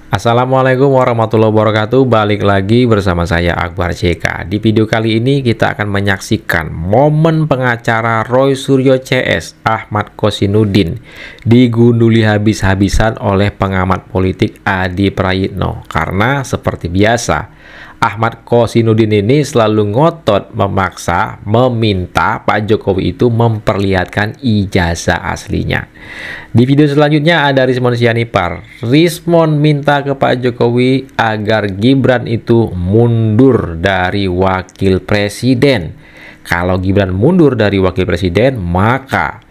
Assalamualaikum warahmatullahi wabarakatuh. Balik lagi bersama saya Akbar CK. Di video kali ini kita akan menyaksikan momen pengacara Roy Suryo CS Ahmad Kosinudin digunduli habis-habisan oleh pengamat politik Adi Prayitno. Karena seperti biasa, Ahmad Kosinudin ini selalu ngotot memaksa meminta Pak Jokowi itu memperlihatkan ijazah aslinya. Di video selanjutnya ada Rismon Sianipar. Rismon minta ke Pak Jokowi agar Gibran itu mundur dari wakil presiden. Kalau Gibran mundur dari wakil presiden, maka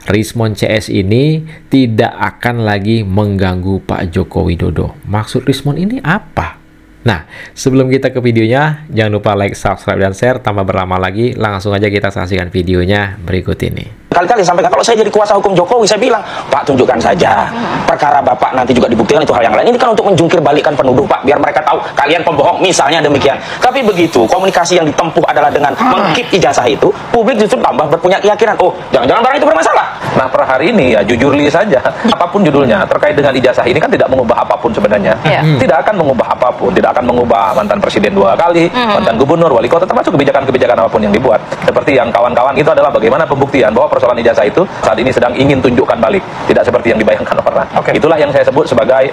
Rismon CS ini tidak akan lagi mengganggu Pak Joko Widodo. Maksud Rismon ini apa? Nah, sebelum kita ke videonya, jangan lupa like, subscribe, dan share. Tanpa berlama lagi, langsung aja kita saksikan videonya berikut ini. Kali-kali sampaikan, kalau saya jadi kuasa hukum Jokowi, saya bilang, Pak, tunjukkan saja. Perkara Bapak nanti juga dibuktikan, itu hal yang lain. Ini kan untuk menjungkir balikan penuduh, Pak, biar mereka tahu kalian pembohong, misalnya demikian. Tapi begitu, komunikasi yang ditempuh adalah dengan mengkip ijazah itu, publik justru tambah berpunya keyakinan, oh, jangan-jangan barang itu bermasalah. Nah, per hari ini ya jujur li saja, apapun judulnya terkait dengan ijazah ini kan tidak mengubah apapun sebenarnya. Tidak akan mengubah apapun, tidak akan mengubah mantan presiden 2 kali, mantan gubernur, wali kota, termasuk kebijakan-kebijakan apapun yang dibuat. Seperti yang kawan-kawan itu adalah bagaimana pembuktian bahwa persoalan ijazah itu saat ini sedang ingin tunjukkan balik, tidak seperti yang dibayangkan orang. Itulah yang saya sebut sebagai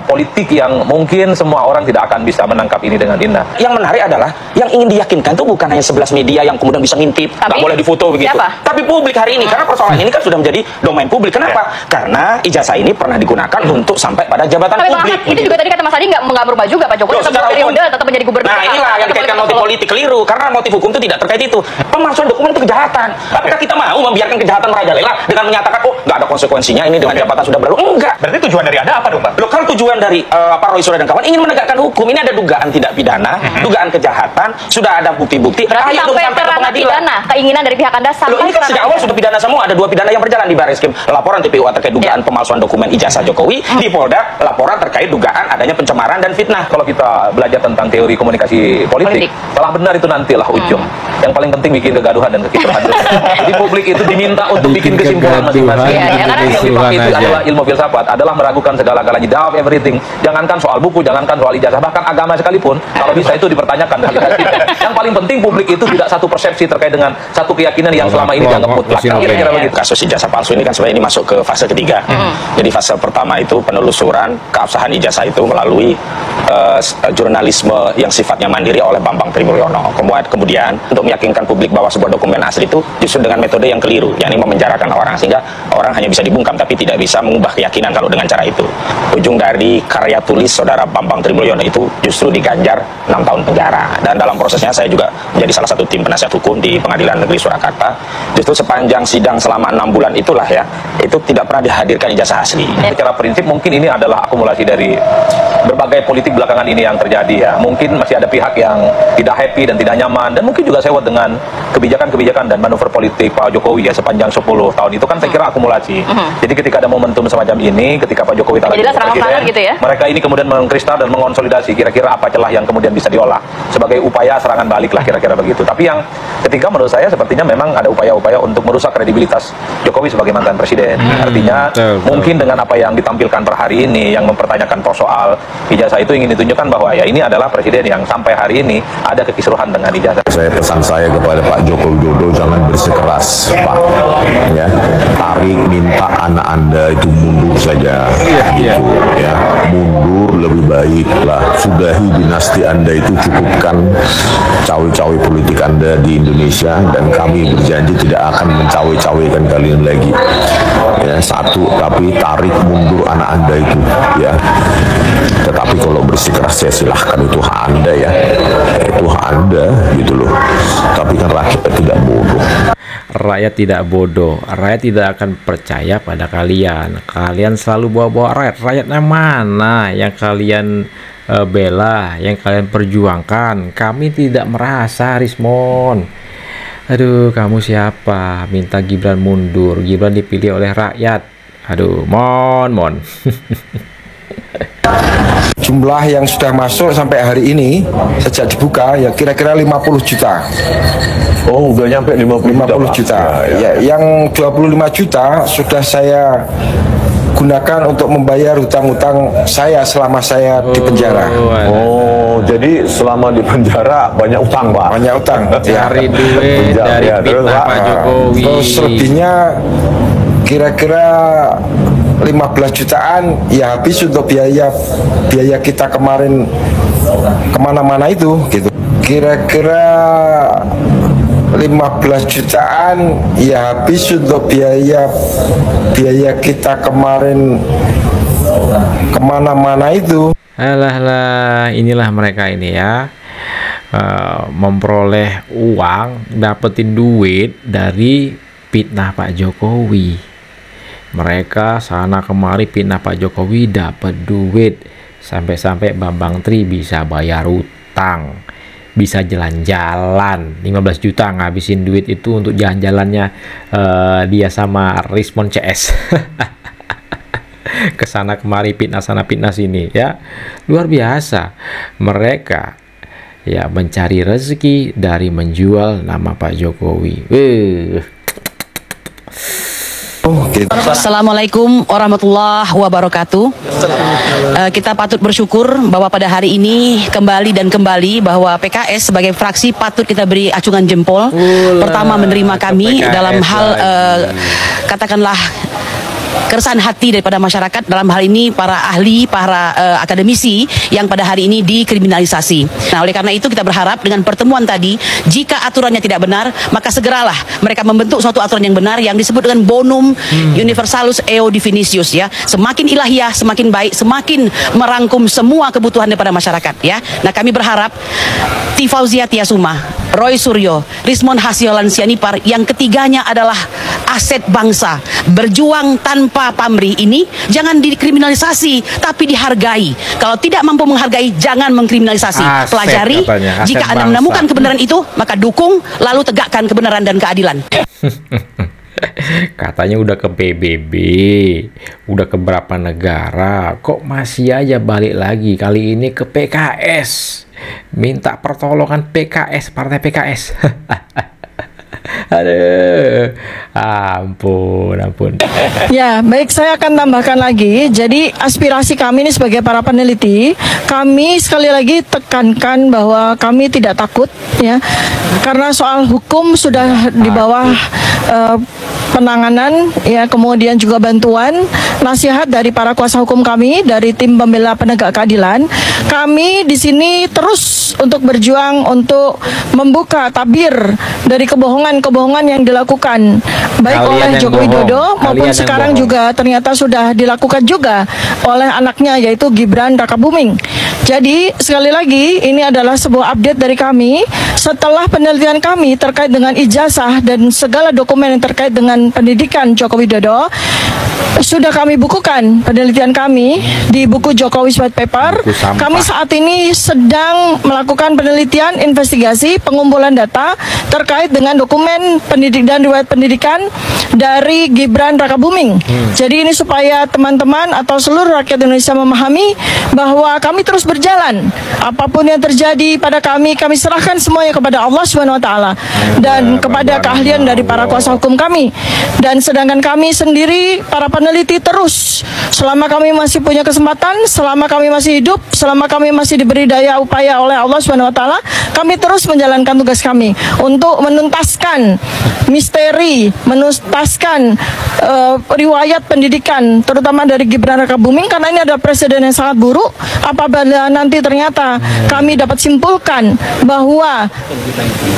politik yang mungkin semua orang tidak akan bisa menangkap ini dengan indah. Yang menarik adalah yang ingin diyakinkan itu bukan hanya 11 media yang kemudian bisa ngintip, nggak boleh difoto begitu. Siapa? Tapi publik hari ini, karena persoalan ini kan sudah menjadi domain publik. Kenapa? Karena ijazah ini pernah digunakan untuk sampai pada jabatan publik. Itu juga tadi kata Mas Adi nggak berubah juga, Pak Jokowi tetap periode, tetap menjadi gubernur. Nah, inilah yang dikaitkan motif politik keliru, karena motif hukum itu tidak terkait itu. Pemalsuan dokumen itu kejahatan. Apakah kita mau membiarkan kejahatan merajalela dengan menyatakan, oh, nggak ada konsekuensinya ini dengan jabatan sudah berlalu? Enggak. Berarti tujuan dari Anda apa dong, Pak? Loh, kalau tujuan dari Roy Suryo dan kawan ingin menegakkan hukum, ini ada dugaan tidak pidana, dugaan kejahatan, sudah ada bukti-bukti. Berarti sampai ke ranah pidana, keinginan dari pihak Anda sampai. Loh, ini kan sejak awal sudah pidana semua, ada 2 pidana yang berjalan di Barreskrim, laporan TPU terkait dugaan pemalsuan dokumen ijazah Jokowi, di Polda laporan terkait dugaan adanya pencemaran dan fitnah. Kalau kita belajar tentang teori komunikasi politik, salah benar itu nantilah ujung. Yang paling penting bikin kegaduhan dan kekisruhan. Jadi publik itu diminta untuk bikin kesimpulan masing-masing. Yang dipakai itu adalah ilmu filsafat, adalah meragukan segala-galanya, doubt everything. Jangankan soal buku, jangankan soal ijazah, bahkan agama sekalipun, kalau bisa itu dipertanyakan. Yang paling penting publik itu tidak satu persepsi terkait dengan satu keyakinan yang selama ini dianggap mutlak. Kira-kira begitu. Kasus ijazah palsu ini kan sebenarnya ini masuk ke fase ketiga. Jadi fase pertama itu penelusuran keabsahan ijazah itu melalui jurnalisme yang sifatnya mandiri oleh Bambang Trimulyono. Kemudian untuk meyakinkan publik bahwa sebuah dokumen asli itu justru dengan metode yang keliru, yakni memenjarakan orang sehingga orang hanya bisa dibungkam tapi tidak bisa mengubah keyakinan kalau dengan cara itu. Ujung dari karya tulis saudara Bambang Trimulyono itu justru diganjar 6 tahun penjara. Dan dalam prosesnya saya juga menjadi salah satu tim penasihat hukum di Pengadilan Negeri Surakarta. Justru sepanjang sidang selama 6 bulan itulah ya, itu tidak pernah dihadirkan ijazah asli. Secara prinsip mungkin ini adalah akumulasi dari berbagai politik belakangan ini yang terjadi ya. Mungkin masih ada pihak yang tidak happy dan tidak nyaman, dan mungkin juga sewot dengan kebijakan-kebijakan dan manuver politik Pak Jokowi ya sepanjang 10 tahun itu kan saya kira akumulasi. Jadi ketika ada momentum semacam ini, ketika Pak Jokowi tak lagi presiden, gitu ya? Mereka ini kemudian mengkristal dan mengonsolidasi kira-kira apa celah yang kemudian bisa diolah sebagai upaya serangan balik lah kira-kira begitu. Tapi yang ketika menurut saya sepertinya memang ada upaya-upaya untuk merusak kredibilitas Jokowi sebagai mantan presiden. Artinya mungkin dengan apa yang ditampilkan per hari ini yang mempertanyakan soal ijazah itu ingin ditunjukkan bahwa ya ini adalah presiden yang sampai hari ini ada kekisruhan dengan ijazah. Pesan saya kepada Pak Joko Widodo, jangan bersikeras, Pak. Ya, tarik, minta anak Anda itu mundur saja, gitu. Ya, mundur lebih baik lah. Sudahi dinasti Anda itu, cukupkan cawe-cawe politik Anda di Indonesia, dan kami berjanji tidak akan mencawe-cawekan kalian lagi. Ya, satu, tapi tarik mundur anak Anda itu, ya. Tetapi kalau bersikeras ya silahkan, itu hak Anda ya, itu hak Anda gitu loh. Tapi kan rakyat tidak bodoh. Rakyat tidak bodoh, rakyat tidak akan percaya pada kalian. Kalian selalu bawa-bawa rakyat. Rakyatnya mana yang kalian bela, yang kalian perjuangkan? Kami tidak merasa, Rismon. Aduh, kamu siapa? Minta Gibran mundur. Gibran dipilih oleh rakyat. Aduh, mon. Jumlah yang sudah masuk sampai hari ini sejak dibuka ya kira-kira 50 juta. Oh, udah nyampe 50 juta. Ya, yang 25 juta sudah saya gunakan untuk membayar hutang-hutang saya selama saya di penjara. Oh, jadi selama di penjara banyak utang, Pak? Banyak utang. Cari duit dari Ya, terus, fitnah Pak. Pak Jokowi. Terus lebihnya kira-kira 15 jutaan ya habis untuk biaya kita kemarin kemana-mana itu gitu. Kira-kira 15 jutaan ya habis untuk biaya kita kemarin kemana-mana itu. Alah, inilah mereka ini ya, memperoleh uang, dapetin duit dari fitnah Pak Jokowi. Mereka sana kemari fitnah Pak Jokowi, dapat duit, sampai-sampai Bambang Tri bisa bayar utang, bisa jalan-jalan 15 juta ngabisin duit itu untuk jalan-jalannya dia sama Rismon CS. Kesana kemari fitnah sana fitnah sini ya, luar biasa mereka ya, mencari rezeki dari menjual nama Pak Jokowi. Gitu. Assalamualaikum warahmatullahi wabarakatuh. Kita patut bersyukur bahwa pada hari ini kembali bahwa PKS sebagai fraksi patut kita beri acungan jempol. Pertama menerima kami PKS dalam hal katakanlah keresahan hati daripada masyarakat, dalam hal ini para ahli, para akademisi yang pada hari ini dikriminalisasi. Nah, oleh karena itu kita berharap dengan pertemuan tadi, jika aturannya tidak benar, maka segeralah mereka membentuk suatu aturan yang benar yang disebut dengan bonum universalus eo definitius ya. Semakin ilahiyah, semakin baik, semakin merangkum semua kebutuhan daripada masyarakat ya. Nah, kami berharap Tifauzia Tiasuma, Roy Suryo, Rismon Hasyolan Sianipar, yang ketiganya adalah aset bangsa, berjuang tanpa pamrih ini jangan dikriminalisasi tapi dihargai. Kalau tidak mampu menghargai, jangan mengkriminalisasi. Aset, pelajari katanya, aset jika Anda bangsa. menemukan kebenaran itu, maka dukung, lalu tegakkan kebenaran dan keadilan. Katanya udah ke PBB, udah ke berapa negara, kok masih aja balik lagi kali ini ke PKS, minta pertolongan PKS, partai PKS. Aduh, ampun. Ya, baik, saya akan tambahkan lagi. Jadi aspirasi kami ini sebagai para peneliti, kami sekali lagi tekankan bahwa kami tidak takut ya, karena soal hukum sudah di bawah penanganan ya, kemudian juga bantuan nasihat dari para kuasa hukum kami, dari tim pembela penegak keadilan. Kami di sini terus untuk berjuang untuk membuka tabir dari kebohongan yang dilakukan baik Kalian oleh yang Joko Widodo bohong. maupun Kalian yang sekarang bohong. juga ternyata sudah dilakukan juga oleh anaknya, yaitu Gibran Rakabuming. Jadi sekali lagi ini adalah sebuah update dari kami setelah penelitian kami terkait dengan ijazah dan segala dokumen yang terkait dengan pendidikan Joko Widodo. Sudah kami bukukan penelitian kami di buku Jokowi White Paper. Buku sampah. Kami saat ini sedang melakukan penelitian, investigasi, pengumpulan data terkait dengan dokumen pendidik dan riwayat pendidikan dari Gibran Rakabuming. Jadi ini supaya teman-teman atau seluruh rakyat Indonesia memahami bahwa kami terus berjalan. Apapun yang terjadi pada kami serahkan semuanya kepada Allah Subhanahu wa taala dan kepada keahlian dari para kuasa hukum kami. Dan sedangkan kami sendiri para peneliti terus, selama kami masih punya kesempatan, selama kami masih hidup, selama kami masih diberi daya upaya oleh Allah Subhanahu wa taala, kami terus menjalankan tugas kami untuk menuntaskan misteri, menuntaskan riwayat pendidikan terutama dari Gibran Rakabuming, karena ini adalah presiden yang sangat buruk. Apabila nanti ternyata kami dapat simpulkan bahwa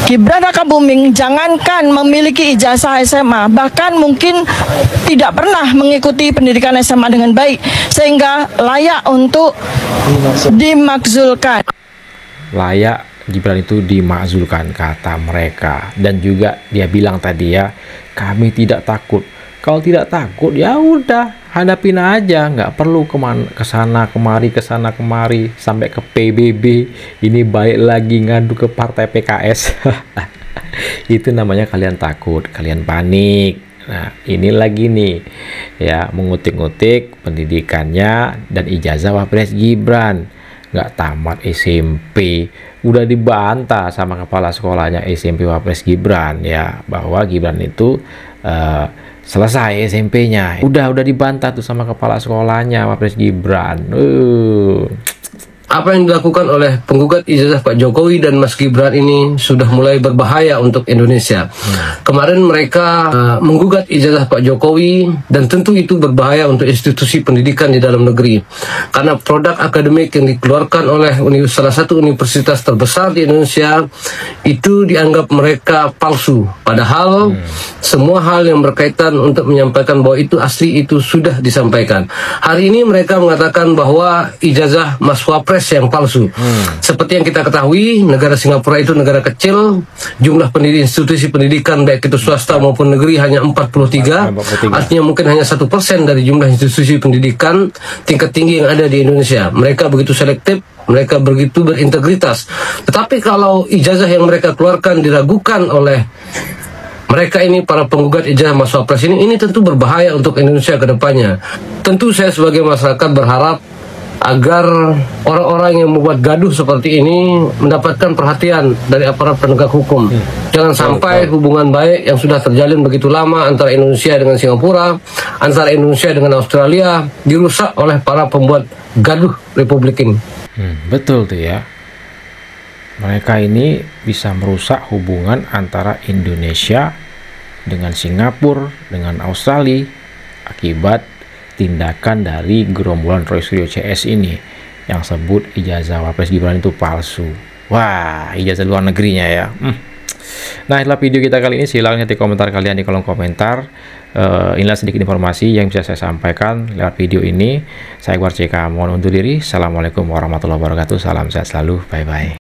Gibran Rakabuming jangankan memiliki ijazah SMA, bahkan mungkin tidak pernah mengikuti pendidikan SMA dengan baik, sehingga layak untuk dimakzulkan. Layak Gibran itu dimakzulkan, kata mereka. Dan juga dia bilang tadi ya, kami tidak takut. Kalau tidak takut ya udah hadapin aja, nggak perlu kesana kemari sampai ke PBB. Ini balik lagi ngadu ke partai PKS. Itu namanya kalian takut, kalian panik. Nah, ini lagi nih ya, mengutik-ngutik pendidikannya dan ijazah Wapres Gibran. Nggak tamat SMP, udah dibantah sama kepala sekolahnya SMP Wapres Gibran ya, bahwa Gibran itu selesai SMP-nya. Udah dibantah tuh sama kepala sekolahnya Wapres Gibran. Apa yang dilakukan oleh penggugat ijazah Pak Jokowi dan Mas Gibran ini sudah mulai berbahaya untuk Indonesia. Kemarin mereka menggugat ijazah Pak Jokowi, dan tentu itu berbahaya untuk institusi pendidikan di dalam negeri. Karena produk akademik yang dikeluarkan oleh salah satu universitas terbesar di Indonesia itu dianggap mereka palsu. Padahal semua hal yang berkaitan untuk menyampaikan bahwa itu asli itu sudah disampaikan. Hari ini mereka mengatakan bahwa ijazah Mas Wapres yang palsu. Seperti yang kita ketahui, negara Singapura itu negara kecil, jumlah institusi pendidikan baik itu swasta maupun negeri hanya 43, artinya mungkin hanya 1% dari jumlah institusi pendidikan tingkat tinggi yang ada di Indonesia. Mereka begitu selektif, mereka begitu berintegritas. Tetapi kalau ijazah yang mereka keluarkan diragukan oleh mereka ini, para penggugat ijazah Mas Wapres ini tentu berbahaya untuk Indonesia ke depannya. Tentu saya sebagai masyarakat berharap agar orang-orang yang membuat gaduh seperti ini mendapatkan perhatian dari aparat penegak hukum. Jangan sampai hubungan baik yang sudah terjalin begitu lama antara Indonesia dengan Singapura, antara Indonesia dengan Australia, dirusak oleh para pembuat gaduh Republik ini. Betul tuh ya. Mereka ini bisa merusak hubungan antara Indonesia dengan Singapura, dengan Australia, akibat tindakan dari gerombolan Roy Suryo CS ini yang sebut ijazah Wapres Gibran itu palsu. Wah, ijazah luar negerinya ya. Nah, itulah video kita kali ini. Silahkan ketik komentar kalian di kolom komentar. Inilah sedikit informasi yang bisa saya sampaikan lewat video ini. Saya Akbar CK mohon undur diri. Assalamualaikum warahmatullahi wabarakatuh. Salam sehat selalu. Bye bye.